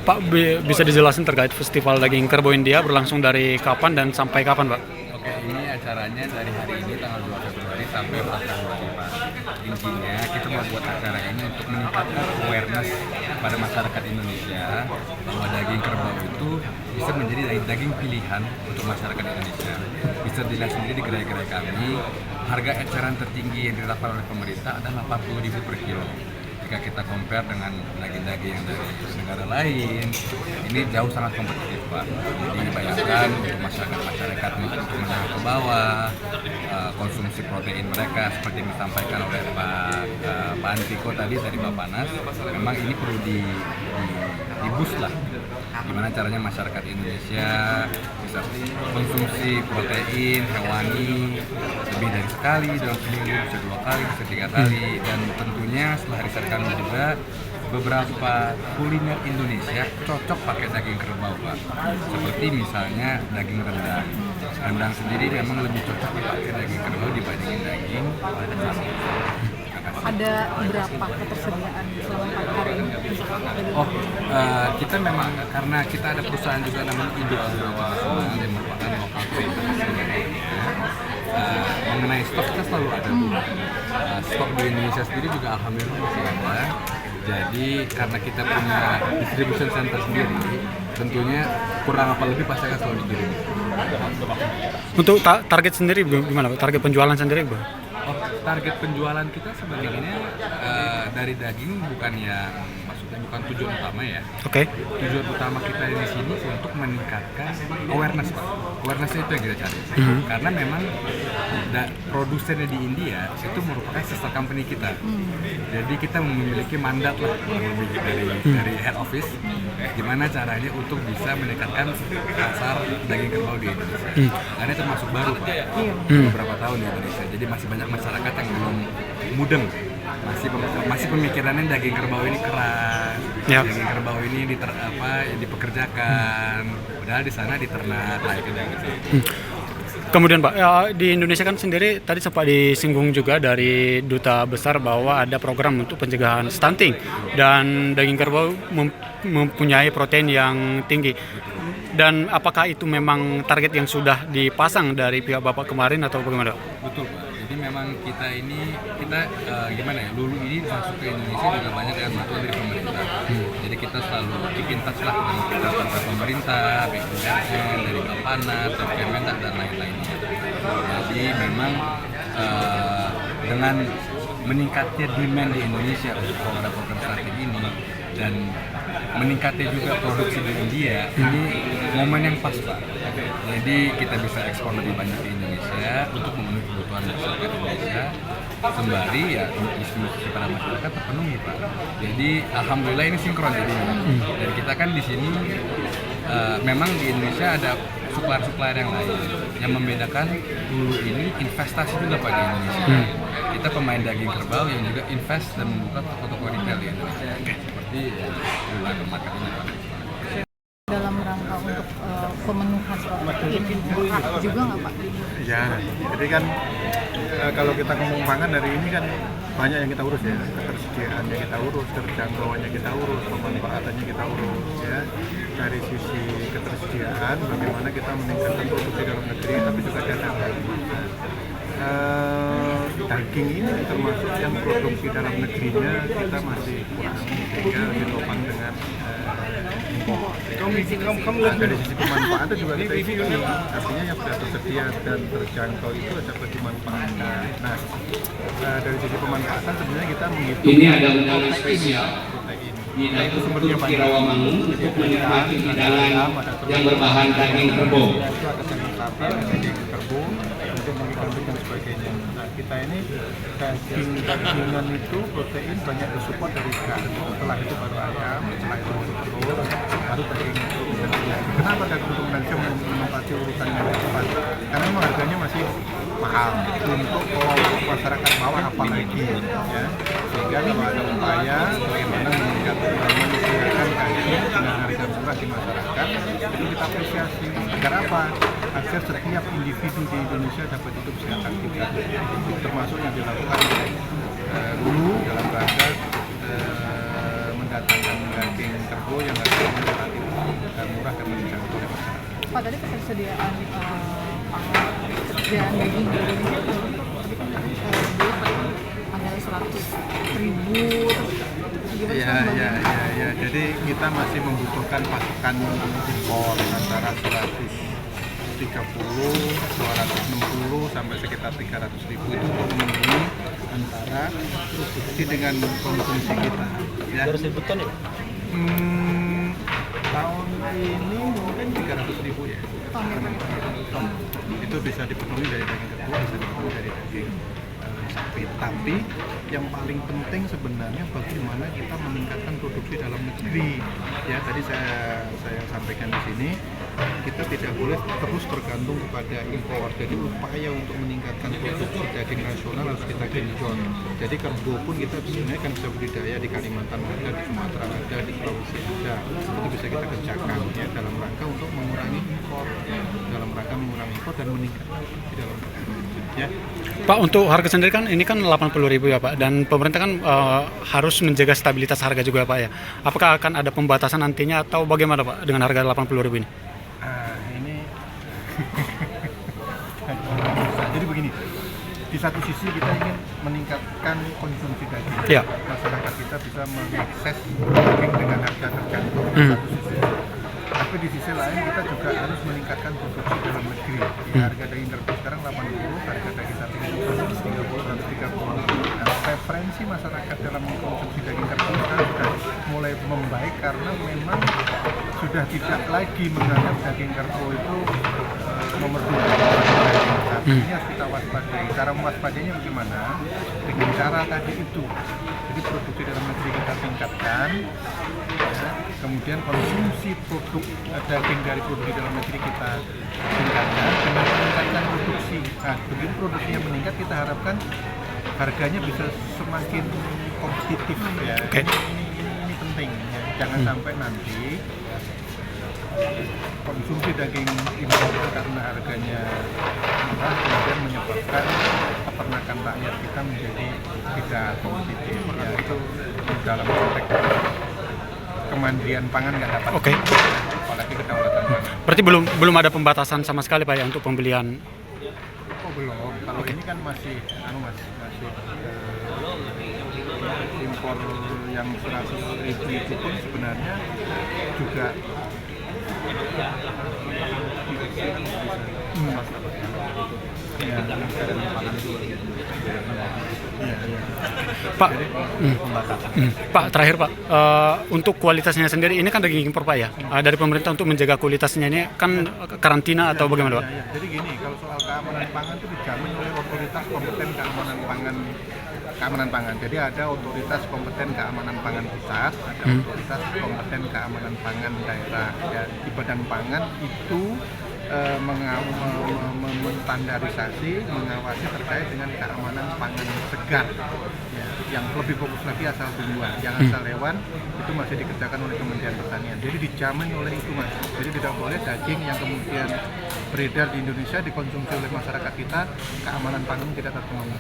Pak, bisa dijelaskan terkait Festival Daging Kerbau India berlangsung dari kapan dan sampai kapan, Pak? Oke, ini acaranya dari hari ini tanggal 2 Februari sampai 4 Februari, Pak. Intinya kita mau buat acara ini untuk meningkatkan awareness pada masyarakat Indonesia bahwa daging kerbau itu bisa menjadi daging pilihan untuk masyarakat Indonesia. Bisa dilihat sendiri di gerai-gerai kami, harga eceran tertinggi yang ditetapkan oleh pemerintah adalah 80.000 per kilo. Jika kita compare dengan daging-daging yang dari negara lain, ini jauh sangat kompetitif, Pak. Jadi bayangkan untuk masyarakat untuk menengah ke bawah, konsumsi protein mereka seperti yang disampaikan oleh Pak Antiko tadi dari Bapanas, memang ini perlu di-boost lah. Gimana caranya masyarakat Indonesia bisa konsumsi protein hewani lebih dari sekali dalam seminggu, bisa 2 kali, bisa 3 kali, dan tentunya setelah riset kami juga beberapa kuliner Indonesia cocok pakai daging kerbau, Pak. Seperti misalnya daging rendang. Rendang sendiri memang lebih cocok dipakai daging kerbau dibandingin daging sapi. Ada berapa ketersediaan selama 4 hari ini? Kita memang karena kita ada perusahaan juga namanya Indo Agro Internasional yang merupakan lokal trade. Mengenai stok kita selalu ada tuh. Stok di Indonesia sendiri juga alhamdulillah masih ada. Jadi karena kita punya distribution center sendiri, tentunya kurang apa lebih pasti akan selalu dikirim. Untuk target sendiri gimana, Pak? Target penjualan sendiri, Pak? Target penjualan kita sebenarnya dari daging bukan tujuan utama ya. Oke. Tujuan utama kita di sini untuk meningkatkan awareness, Pak. Awareness itu yang kita cari. Karena memang produsennya di India itu merupakan sister company kita. Jadi kita memiliki mandat lah dari head office gimana caranya untuk bisa meningkatkan pasar daging kerbau di Indonesia. Karena itu termasuk baru, Pak. Beberapa tahun di Indonesia. Jadi masih banyak masyarakat yang belum mudeng. Masih pemikirannya daging kerbau ini keras. Daging kerbau ini dipekerjakan. Padahal di sana diternak kayak gitu. Kemudian, Pak, ya, di Indonesia kan sendiri tadi sempat disinggung juga dari Duta Besar bahwa ada program untuk pencegahan stunting dan daging kerbau mempunyai protein yang tinggi. Dan apakah itu memang target yang sudah dipasang dari pihak Bapak kemarin atau bagaimana? Betul, Pak. Jadi memang kita Lulu ini masuk ke Indonesia juga banyak dengan bantuan dari pemerintah. Jadi kita selalu keep in touch lah dengan kantor pemerintah, BUMN, dari Bapanas, dari Kemendak dan lain-lainnya. Jadi memang dengan meningkatnya demand di Indonesia untuk program-program strategi ini dan meningkatnya juga produksi di India, ini momen yang pas, Pak. Jadi kita bisa ekspor lebih banyak ke Indonesia untuk memenuhi kebutuhan masyarakat Indonesia, sembari ya distribusi pada masyarakat terpenuhi, Pak. Jadi alhamdulillah ini sinkron jadinya. Dan kita kan di sini memang di Indonesia ada supplier-supplier yang lain. Yang membedakan dulu ini investasi juga, Pak, di Indonesia. Kita pemain daging kerbau yang juga invest dan membuka toko-toko retail di Indonesia. Seperti bulan market ini, Pak. Dalam rangka untuk pemenuhan protein juga nggak, Pak? Ya, jadi kan kalau kita ngomong pangan hari ini kan banyak yang kita urus ya, ketersediaannya kita urus, terjangkauannya kita urus, pemanfaatannya kita urus ya. Dari sisi ketersediaan, bagaimana kita meningkatkan produksi dalam negeri, tapi juga cadangan. Daging ini termasuk yang produksi dalam negerinya kita masih kurang, sehingga ditopang dengan impor. Dari sisi pemanfaatan juga kita isi, artinya yang sudah tersedia dan terjangkau itu dapat dimanfaatkan. Nah, dari sisi pemanfaatan sebenarnya kita menghitung ini ada undangan spesial itu sumbernya banyak. untuk menikmati hidangan yang berbahan daging kerbau. Itu ada daging sapi, ada daging kerbau, kemudian daging kambing dan sebagainya. Nah, kita ini dagingan itu protein banyak disupport dari ikan. Setelah itu baru ayam, setelah itu telur, baru daging. Kenapa daging Indonesia menempati urutan yang cepat? Karena memang harganya masih mahal untuk kelompok masyarakat bawah apalagi ya. Sehingga kalau ada upaya bagaimana menyediakan daging dengan harga murah di masyarakat, itu kita apresiasi. Agar apa? Agar setiap individu di Indonesia dapat hidup sehat aktif, termasuk yang dilakukan oleh dulu dalam rangka mendatangkan daging kerbau yang harganya murah dan masih dijangkau oleh masyarakat. Pak, tadi ketersediaan pangan, ketersediaan daging di Indonesia itu tadi kan dulu ada 100.000, terus Ya. Jadi kita masih membutuhkan pasokan impor antara 130, 260 sampai sekitar 300.000 itu untuk memenuhi antara produksi dengan konsumsi kita. Ya. 300.000 ton ya? Tahun ini mungkin 300.000 ya. Ton. Itu bisa dipenuhi dari daging kerbau, bisa dipenuhi dari daging sapi. Tapi yang paling penting sebenarnya bagaimana kita meningkatkan produksi dalam negeri. Ya, tadi saya sampaikan di sini, kita tidak boleh terus tergantung kepada impor. Jadi upaya untuk meningkatkan produksi daging nasional harus kita genjot. Jadi kerbau pun kita sebenarnya kan bisa budidaya di Kalimantan ada, di Sumatera ada, di Sulawesi ada. Itu bisa kita kerjakan ya dalam rangka untuk mengurangi impor, dan meningkatkan produksi dalam negeri. Ya. Pak, untuk harga sendiri kan ini kan 80.000 ya Pak, dan pemerintah kan harus menjaga stabilitas harga juga Pak ya. Apakah akan ada pembatasan nantinya atau bagaimana Pak dengan harga 80.000 ini? Ini jadi begini, di satu sisi kita ingin meningkatkan konsumsi daging. Ya. Masyarakat kita bisa mengakses daging dengan harga terjangkau di satu sisi. Tapi di sisi lain kita juga harus meningkatkan produksi dalam negeri. Harga daging kerbau sekarang 80, harga daging sapi itu 130, 130. Nah, preferensi masyarakat dalam mengkonsumsi daging kerbau sekarang sudah mulai membaik karena memang sudah tidak lagi menganggap daging kerbau itu nomor 2. Ini harus kita waspadai. Cara mewaspadainya bagaimana? Dengan cara tadi itu. Jadi produksi dalam negeri kita tingkatkan, ya. Kemudian konsumsi produk daging dari produksi dalam negeri kita tingkatkan dengan meningkatkan produksi. Nah, begitu produksinya meningkat, kita harapkan harganya bisa semakin kompetitif ya. Okay. Ini penting ya. Jangan sampai nanti konsumsi daging impor karena harganya murah kemudian menyebabkan peternakan rakyat kita menjadi tidak kompetitif ya. Itu dalam konteks kemandirian pangan nggak dapat. Oke. Apalagi kedaulatan pangan. Berarti belum ada pembatasan sama sekali Pak ya untuk pembelian. Oh belum. Kalau ini kan masih impor yang 100.000 itu pun sebenarnya juga Pak, Pak terakhir Pak, untuk kualitasnya sendiri ini kan daging impor Pak ya, dari pemerintah untuk menjaga kualitasnya ini kan karantina atau bagaimana Pak? Jadi gini, kalau soal keamanan pangan itu dijamin oleh otoritas kompeten keamanan pangan. Jadi ada otoritas kompeten keamanan pangan pusat, ada otoritas kompeten keamanan pangan daerah. Dan di Badan Pangan itu menstandarisasi, mengawasi terkait dengan keamanan pangan segar. Ya, yang lebih fokus lagi asal tumbuhan, yang asal hewan itu masih dikerjakan oleh Kementerian Pertanian. Jadi dijamin oleh itu Mas. Jadi tidak boleh daging yang kemudian beredar di Indonesia dikonsumsi oleh masyarakat kita, keamanan pangan tidak terpenuhi.